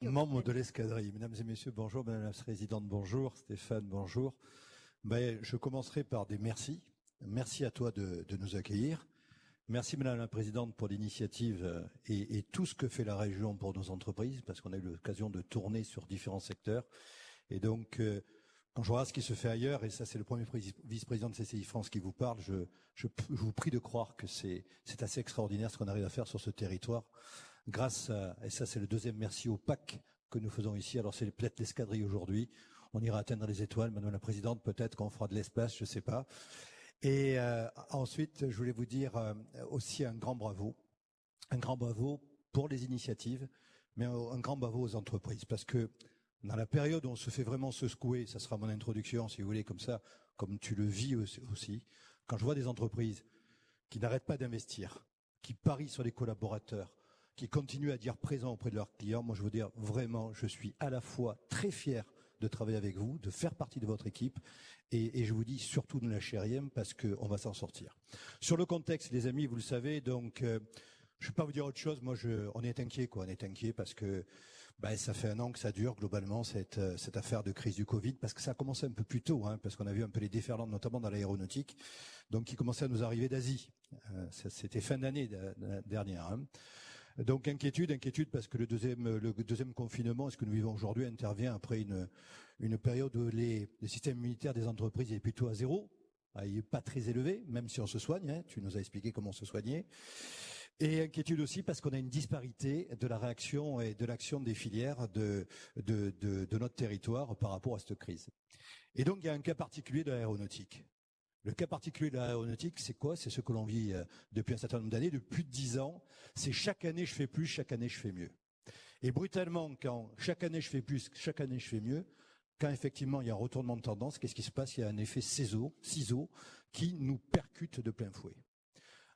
Membres de l'escadrille, mesdames et messieurs, bonjour, madame la présidente, bonjour, Stéphane, bonjour. Je commencerai par des merci. Merci à toi de nous accueillir. Merci madame la présidente pour l'initiative et tout ce que fait la région pour nos entreprises, parce qu'on a eu l'occasion de tourner sur différents secteurs. Et donc, quand je regarde ce qui se fait ailleurs, et ça c'est le premier vice-président de CCI France qui vous parle, je vous prie de croire que c'est assez extraordinaire ce qu'on arrive à faire sur ce territoire. Grâce à, et ça c'est le deuxième merci au PAC que nous faisons ici, alors c'est peut-être l'escadrille aujourd'hui, on ira atteindre les étoiles, madame la présidente, peut-être qu'on fera de l'espace, je ne sais pas. Et ensuite, je voulais vous dire aussi un grand bravo pour les initiatives, mais un grand bravo aux entreprises, parce que dans la période où on se fait vraiment se secouer, ça sera mon introduction si vous voulez, comme ça, comme tu le vis aussi, quand je vois des entreprises qui n'arrêtent pas d'investir, qui parient sur les collaborateurs, qui continuent à dire présent auprès de leurs clients, moi je veux dire vraiment, je suis à la fois très fier de travailler avec vous, de faire partie de votre équipe, et je vous dis surtout ne lâchez rien parce qu'on va s'en sortir. Sur le contexte, les amis, vous le savez, donc je ne vais pas vous dire autre chose, moi on est inquiet on est inquiet parce que ça fait 1 an que ça dure globalement cette affaire de crise du Covid, parce que ça a commencé un peu plus tôt, parce qu'on a vu un peu les déferlantes, notamment dans l'aéronautique, donc qui commençaient à nous arriver d'Asie. C'était fin d'année dernière. Donc inquiétude parce que le deuxième confinement, ce que nous vivons aujourd'hui, intervient après une période où les systèmes immunitaires des entreprises est plutôt à zéro. Il n'est pas très élevé, même si on se soigne. Tu nous as expliqué comment se soigner. Et inquiétude aussi parce qu'on a une disparité de la réaction et de l'action des filières de notre territoire par rapport à cette crise. Et donc il y a un cas particulier de l'aéronautique. Le cas particulier de l'aéronautique, c'est quoi? C'est ce que l'on vit depuis un certain nombre d'années, depuis plus de 10 ans. C'est chaque année je fais plus, chaque année je fais mieux. Et brutalement, quand chaque année je fais plus, chaque année je fais mieux, quand effectivement il y a un retournement de tendance, qu'est-ce qui se passe? Il y a un effet ciseau qui nous percute de plein fouet.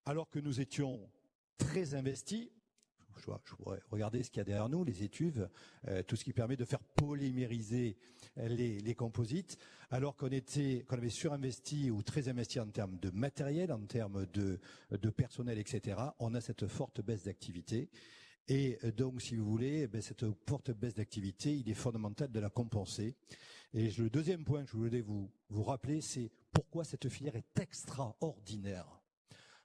Alors que nous étions très investis, je pourrais regarder ce qu'il y a derrière nous, les étuves, tout ce qui permet de faire polymériser les composites, alors qu'on avait surinvesti ou très investi en termes de matériel, en termes de personnel, etc. On a cette forte baisse d'activité. Et donc, si vous voulez, cette forte baisse d'activité, il est fondamental de la compenser. Et le deuxième point que je voulais vous rappeler, c'est pourquoi cette filière est extraordinaire.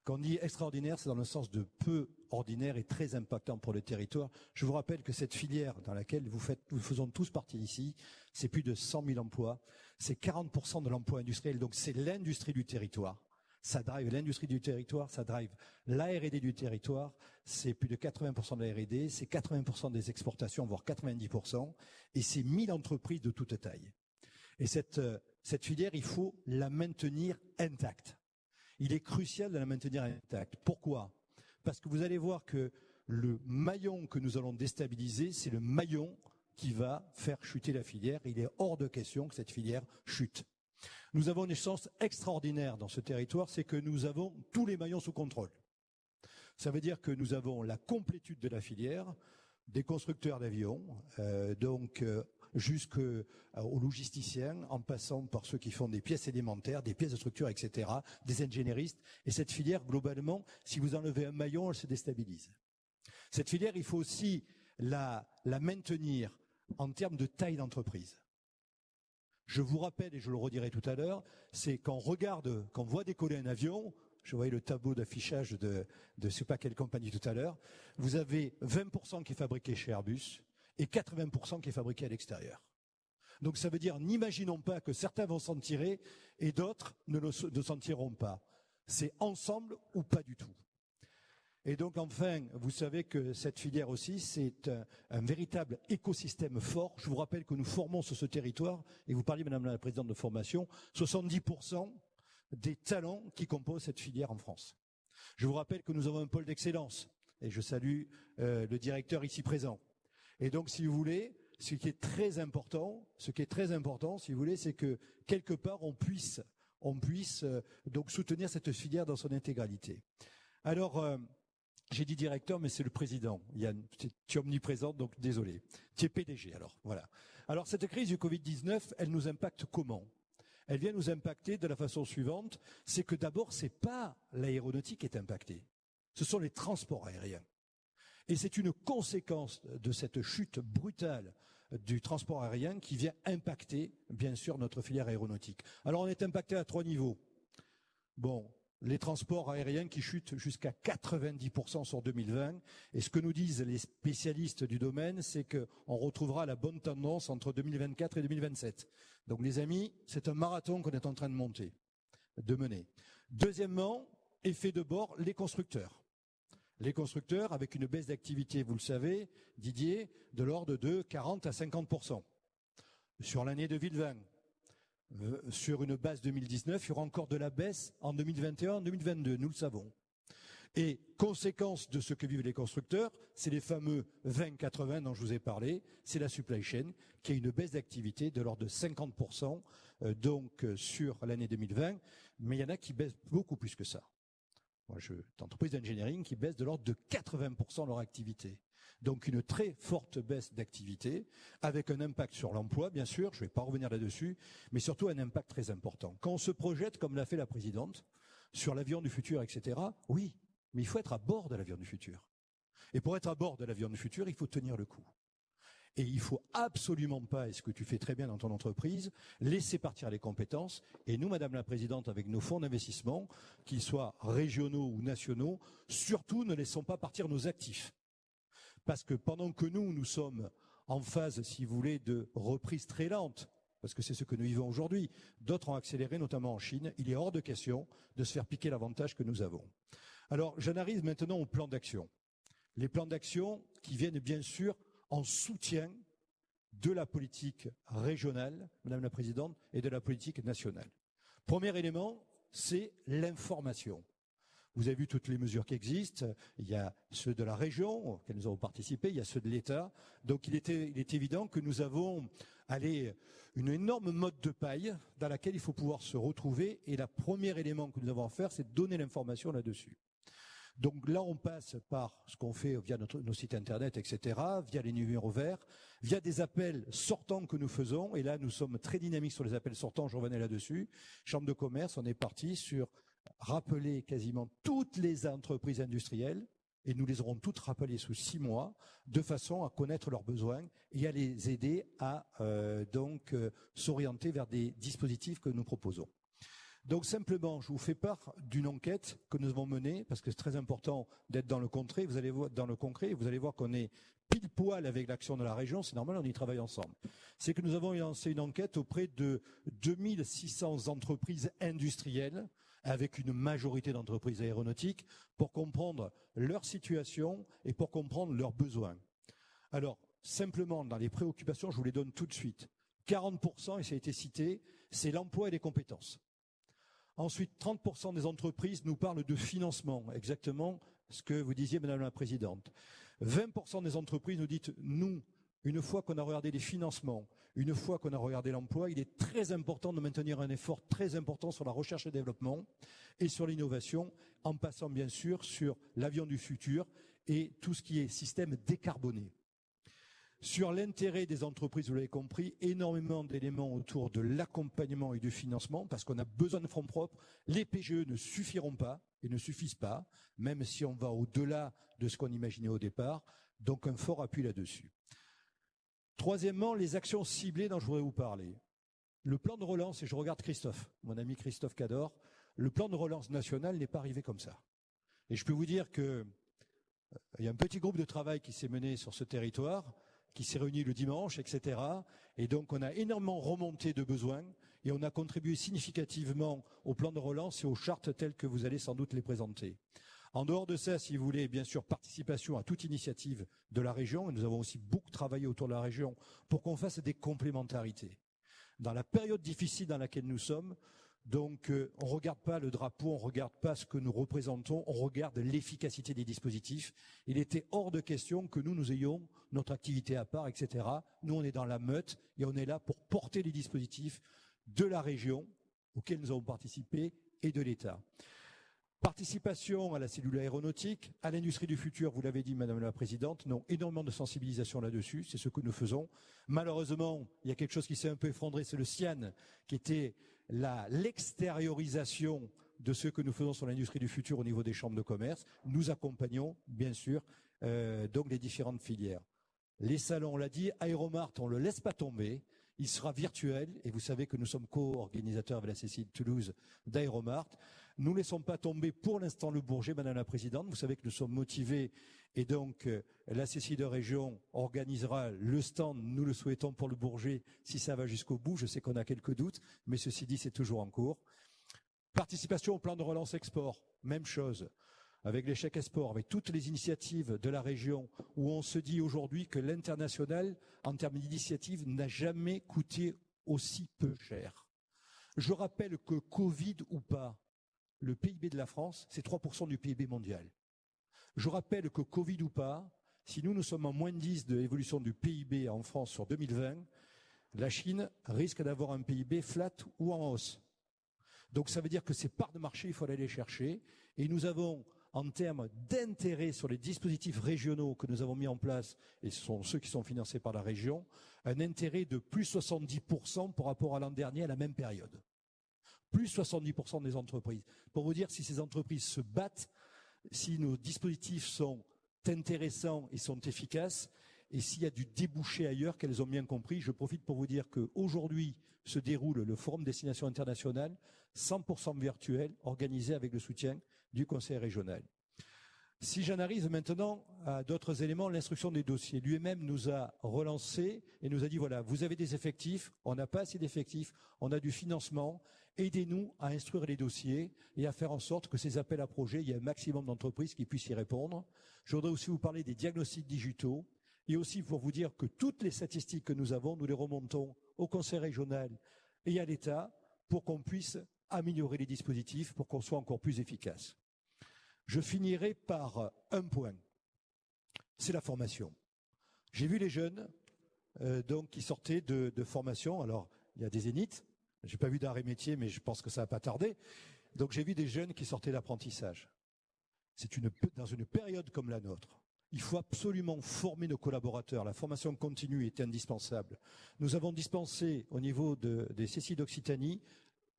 Quand on dit extraordinaire, c'est dans le sens de peu ordinaire et très impactant pour le territoire. Je vous rappelle que cette filière dans laquelle nous faisons tous partie ici, c'est plus de 100 000 emplois, c'est 40% de l'emploi industriel, donc c'est l'industrie du territoire. Ça drive l'industrie du territoire, ça drive la R&D du territoire, c'est plus de 80% de la R&D, c'est 80% des exportations, voire 90%, et c'est 1000 entreprises de toute taille. Et cette filière, il faut la maintenir intacte. Il est crucial de la maintenir intacte. Pourquoi? Parce que vous allez voir que le maillon que nous allons déstabiliser, c'est le maillon qui va faire chuter la filière. Il est hors de question que cette filière chute. Nous avons une chance extraordinaire dans ce territoire, c'est que nous avons tous les maillons sous contrôle. Ça veut dire que nous avons la complétude de la filière, des constructeurs d'avions, jusqu'aux logisticiens, en passant par ceux qui font des pièces élémentaires, des pièces de structure, etc., des ingénieristes. Et cette filière, globalement, si vous enlevez un maillon, elle se déstabilise. Cette filière, il faut aussi la maintenir en termes de taille d'entreprise. Je vous rappelle, et je le redirai tout à l'heure, c'est quand on voit décoller un avion, je voyais le tableau d'affichage de je ne sais pas quelle compagnie tout à l'heure, vous avez 20% qui est fabriqué chez Airbus, et 80% qui est fabriqué à l'extérieur. Donc ça veut dire, n'imaginons pas que certains vont s'en tirer et d'autres ne s'en tireront pas. C'est ensemble ou pas du tout. Et donc enfin, vous savez que cette filière aussi, c'est un véritable écosystème fort. Je vous rappelle que nous formons sur ce territoire, et vous parliez, madame la présidente de formation, 70% des talents qui composent cette filière en France. Je vous rappelle que nous avons un pôle d'excellence, et je salue le directeur ici présent. Et donc, si vous voulez, ce qui est très important, si vous voulez, c'est que quelque part on puisse donc soutenir cette filière dans son intégralité. Alors, j'ai dit directeur, mais c'est le président. Yann, tu es omniprésent, donc désolé. Tu es PDG, alors voilà. Alors, cette crise du Covid-19, elle nous impacte comment? Elle vient nous impacter de la façon suivante, c'est que d'abord, c'est pas l'aéronautique qui est impactée, ce sont les transports aériens. Et c'est une conséquence de cette chute brutale du transport aérien qui vient impacter, bien sûr, notre filière aéronautique. Alors on est impacté à 3 niveaux. Bon, les transports aériens qui chutent jusqu'à 90% sur 2020. Et ce que nous disent les spécialistes du domaine, c'est qu'on retrouvera la bonne tendance entre 2024 et 2027. Donc les amis, c'est un marathon qu'on est en train de mener. Deuxièmement, effet de bord, les constructeurs. Les constructeurs avec une baisse d'activité, vous le savez, Didier, de l'ordre de 40 à 50%. Sur l'année 2020, sur une base 2019, il y aura encore de la baisse en 2021, en 2022, nous le savons. Et conséquence de ce que vivent les constructeurs, c'est les fameux 20-80 dont je vous ai parlé, c'est la supply chain qui a une baisse d'activité de l'ordre de 50% donc sur l'année 2020, mais il y en a qui baissent beaucoup plus que ça. Moi, je d'entreprises d'engineering qui baissent de l'ordre de 80% leur activité. Donc une très forte baisse d'activité, avec un impact sur l'emploi, bien sûr, je ne vais pas revenir là-dessus, mais surtout un impact très important. Quand on se projette, comme l'a fait la présidente, sur l'avion du futur, etc., oui, mais il faut être à bord de l'avion du futur. Et pour être à bord de l'avion du futur, il faut tenir le coup. Et il ne faut absolument pas, et ce que tu fais très bien dans ton entreprise, laisser partir les compétences. Et nous, Madame la Présidente, avec nos fonds d'investissement, qu'ils soient régionaux ou nationaux, surtout ne laissons pas partir nos actifs. Parce que pendant que nous sommes en phase, si vous voulez, de reprise très lente, parce que c'est ce que nous vivons aujourd'hui, d'autres ont accéléré, notamment en Chine, il est hors de question de se faire piquer l'avantage que nous avons. Alors, j'en arrive maintenant au plan d'action. Les plans d'action qui viennent bien sûr en soutien de la politique régionale, Madame la Présidente, et de la politique nationale. Premier élément, c'est l'information. Vous avez vu toutes les mesures qui existent. Il y a ceux de la région auxquels nous avons participé, il y a ceux de l'État. Donc il est évident que nous avons une énorme motte de paille dans laquelle il faut pouvoir se retrouver. Et le premier élément que nous avons à faire, c'est de donner l'information là-dessus. Donc là, on passe par ce qu'on fait via nos sites internet, etc., via les numéros verts, via des appels sortants que nous faisons. Et là, nous sommes très dynamiques sur les appels sortants, je revenais là-dessus. Chambre de commerce, on est parti sur rappeler quasiment toutes les entreprises industrielles, et nous les aurons toutes rappelées sous 6 mois, de façon à connaître leurs besoins et à les aider à s'orienter vers des dispositifs que nous proposons. Donc simplement, je vous fais part d'une enquête que nous avons menée, parce que c'est très important d'être dans le concret. Vous allez voir, vous allez voir qu'on est pile poil avec l'action de la région, c'est normal, on y travaille ensemble. C'est que nous avons lancé une enquête auprès de 2600 entreprises industrielles, avec une majorité d'entreprises aéronautiques, pour comprendre leur situation et pour comprendre leurs besoins. Alors, simplement, dans les préoccupations, je vous les donne tout de suite. 40%, et ça a été cité, c'est l'emploi et les compétences. Ensuite, 30% des entreprises nous parlent de financement, exactement ce que vous disiez, Madame la Présidente. 20% des entreprises nous disent, nous, une fois qu'on a regardé les financements, une fois qu'on a regardé l'emploi, il est très important de maintenir un effort très important sur la recherche et développement et sur l'innovation, en passant bien sûr sur l'avion du futur et tout ce qui est système décarboné. Sur l'intérêt des entreprises, vous l'avez compris, énormément d'éléments autour de l'accompagnement et du financement, parce qu'on a besoin de fonds propres. Les PGE ne suffiront pas et ne suffisent pas, même si on va au-delà de ce qu'on imaginait au départ. Donc un fort appui là-dessus. Troisièmement, les actions ciblées dont je voudrais vous parler. Le plan de relance, et je regarde Christophe, mon ami Christophe Cador, le plan de relance national n'est pas arrivé comme ça. Et je peux vous dire qu'il y a un petit groupe de travail qui s'est mené sur ce territoire, qui s'est réuni le dimanche, etc. Et donc on a énormément remonté de besoins et on a contribué significativement au plan de relance et aux chartes telles que vous allez sans doute les présenter. En dehors de ça, si vous voulez, bien sûr, participation à toute initiative de la région, et nous avons aussi beaucoup travaillé autour de la région pour qu'on fasse des complémentarités. Dans la période difficile dans laquelle nous sommes, donc on ne regarde pas le drapeau, on ne regarde pas ce que nous représentons, on regarde l'efficacité des dispositifs. Il était hors de question que nous ayons notre activité à part, etc. Nous, on est dans la meute et on est là pour porter les dispositifs de la région auxquels nous avons participé et de l'État. Participation à la cellule aéronautique, à l'industrie du futur, vous l'avez dit Madame la Présidente, non, énormément de sensibilisation là-dessus, c'est ce que nous faisons. Malheureusement, il y a quelque chose qui s'est un peu effondré, c'est le CIAN, qui était l'extériorisation de ce que nous faisons sur l'industrie du futur au niveau des chambres de commerce. Nous accompagnons, bien sûr, donc les différentes filières. Les salons, on l'a dit, Aéromart, on ne le laisse pas tomber. Il sera virtuel et vous savez que nous sommes co-organisateurs avec la CCI de Toulouse d'Aéromart. Nous ne laissons pas tomber pour l'instant le Bourget, Madame la Présidente. Vous savez que nous sommes motivés et donc la CCI de région organisera le stand, nous le souhaitons pour le Bourget, si ça va jusqu'au bout. Je sais qu'on a quelques doutes, mais ceci dit, c'est toujours en cours. Participation au plan de relance export, même chose. Avec les chèques export, avec toutes les initiatives de la région, où on se dit aujourd'hui que l'international, en termes d'initiative, n'a jamais coûté aussi peu cher. Je rappelle que Covid ou pas, le PIB de la France, c'est 3% du PIB mondial. Je rappelle que Covid ou pas, si nous sommes en moins de 10 de l'évolution du PIB en France sur 2020, la Chine risque d'avoir un PIB flat ou en hausse. Donc ça veut dire que ces parts de marché, il faut aller les chercher. Et nous avons, en termes d'intérêt sur les dispositifs régionaux que nous avons mis en place, et ce sont ceux qui sont financés par la région, un intérêt de plus 70% par rapport à l'an dernier à la même période. Plus 70% des entreprises. Pour vous dire si ces entreprises se battent, si nos dispositifs sont intéressants et sont efficaces, et s'il y a du débouché ailleurs qu'elles ont bien compris. Je profite pour vous dire qu'aujourd'hui se déroule le Forum Destination Internationale, 100% virtuel, organisé avec le soutien du Conseil régional. Si j'en arrive maintenant à d'autres éléments, l'instruction des dossiers. Lui-même nous a relancé et nous a dit, voilà, vous avez des effectifs, on n'a pas assez d'effectifs, on a du financement, aidez-nous à instruire les dossiers et à faire en sorte que ces appels à projets, il y ait un maximum d'entreprises qui puissent y répondre. Je voudrais aussi vous parler des diagnostics digitaux et aussi pour vous dire que toutes les statistiques que nous avons, nous les remontons au Conseil régional et à l'État pour qu'on puisse améliorer les dispositifs, pour qu'on soit encore plus efficace. Je finirai par un point, c'est la formation. J'ai vu les jeunes donc qui sortaient de formation. Alors, il y a des zéniths, j'ai pas vu d'arrêt métier, mais je pense que ça va pas tarder. Donc, j'ai vu des jeunes qui sortaient d'apprentissage. Dans une période comme la nôtre, il faut absolument former nos collaborateurs. La formation continue est indispensable. Nous avons dispensé au niveau des CCI d'Occitanie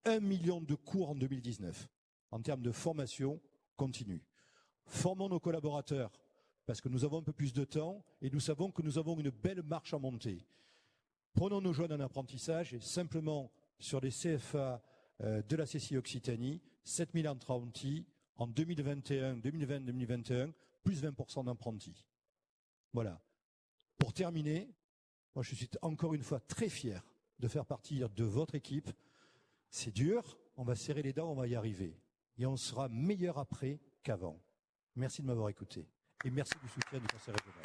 1 million de cours en 2019 en termes de formation continue. Formons nos collaborateurs parce que nous avons un peu plus de temps et nous savons que nous avons une belle marche à monter. Prenons nos jeunes en apprentissage et simplement sur les CFA de la CCI Occitanie, 7000 apprentis en 2020-2021, plus 20% d'apprentis. Voilà. Pour terminer, moi je suis encore une fois très fier de faire partie de votre équipe. C'est dur, on va serrer les dents, on va y arriver. Et on sera meilleur après qu'avant. Merci de m'avoir écouté. Et merci du soutien du Conseil régional.